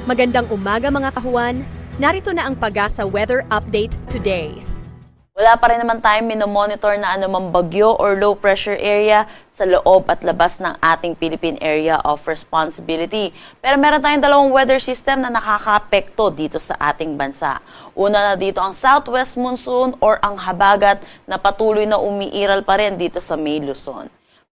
Magandang umaga mga kahuan. Narito na ang Pag-asa Weather Update today. Wala pa rin naman tayong minomonitor na anumang bagyo or low pressure area sa loob at labas ng ating Philippine Area of Responsibility. Pero meron tayong dalawang weather system na nakakaapekto dito sa ating bansa. Una na dito ang southwest monsoon or ang habagat na patuloy na umiiral pa rin dito sa May Luzon.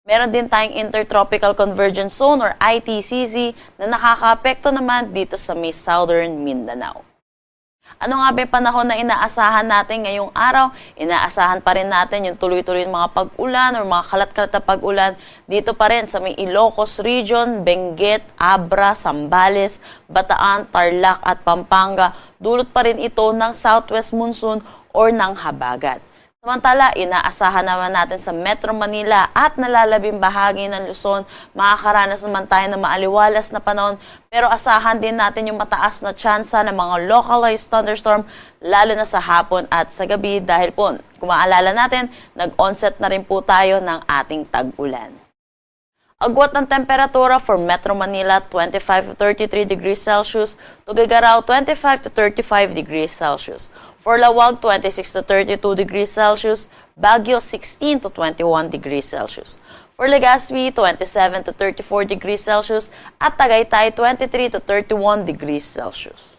Meron din tayong Intertropical Convergence Zone or ITCZ na nakakaapekto naman dito sa may southern Mindanao. Ano nga ba yung panahon na inaasahan natin ngayong araw? Inaasahan pa rin natin yung tuloy-tuloy mga pag-ulan or mga kalat-kalat na pag-ulan dito pa rin sa may Ilocos Region, Benguet, Abra, Zambales, Bataan, Tarlac at Pampanga. Dulot pa rin ito ng southwest monsoon or ng habagat. Samantala, inaasahan naman natin sa Metro Manila at nalalabing bahagi ng Luzon, makakaranas naman tayo ng maaliwalas na panahon, pero asahan din natin yung mataas na tsansa ng mga localized thunderstorm, lalo na sa hapon at sa gabi dahil po, kung maalala natin, nag-onset na rin po tayo ng ating tag-ulan. Agwat ng temperatura for Metro Manila, 25 to 33 degrees Celsius, Tuguegarao, 25 to 35 degrees Celsius. For Lawag, 26 to 32 degrees Celsius, Baguio, 16 to 21 degrees Celsius. For Legazpi, 27 to 34 degrees Celsius, at Tagaytay, 23 to 31 degrees Celsius.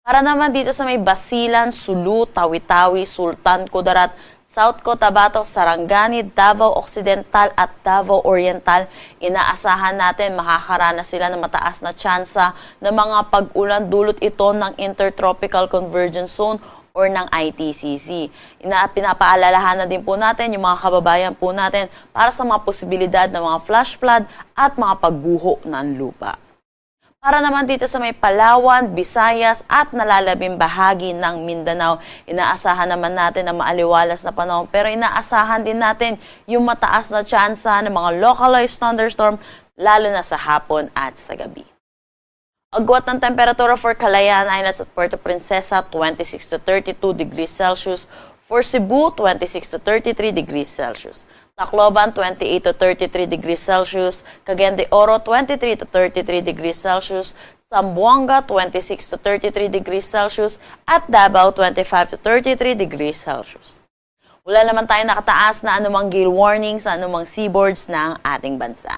Para naman dito sa may Basilan, Sulu, Tawi-Tawi, Sultan, Kudarat, South Cotabato, Sarangani, Davao Occidental at Davao Oriental, inaasahan natin makakaranas sila ng mataas na tsansa ng mga pag-ulan dulot ito ng Intertropical Convergence Zone or ng ITCZ. Pinapaalalahan na din po natin yung mga kababayan po natin para sa mga posibilidad ng mga flash flood at mga pagguho ng lupa. Para naman dito sa may Palawan, Visayas at nalalabing bahagi ng Mindanao, inaasahan naman natin ang maaliwalas na panahon pero inaasahan din natin yung mataas na tsansa ng mga localized thunderstorm lalo na sa hapon at sa gabi. Agwat ng temperatura for Calayan Islands at Puerto Princesa, 26 to 32 degrees Celsius. For Cebu, 26 to 33 degrees Celsius. Tacloban, 28 to 33 degrees Celsius. Cagayan de Oro, 23 to 33 degrees Celsius. Zamboanga, 26 to 33 degrees Celsius. At Davao, 25 to 33 degrees Celsius. Wala naman tayong nakataas na anumang gale warning sa anumang seaboards ng ating bansa.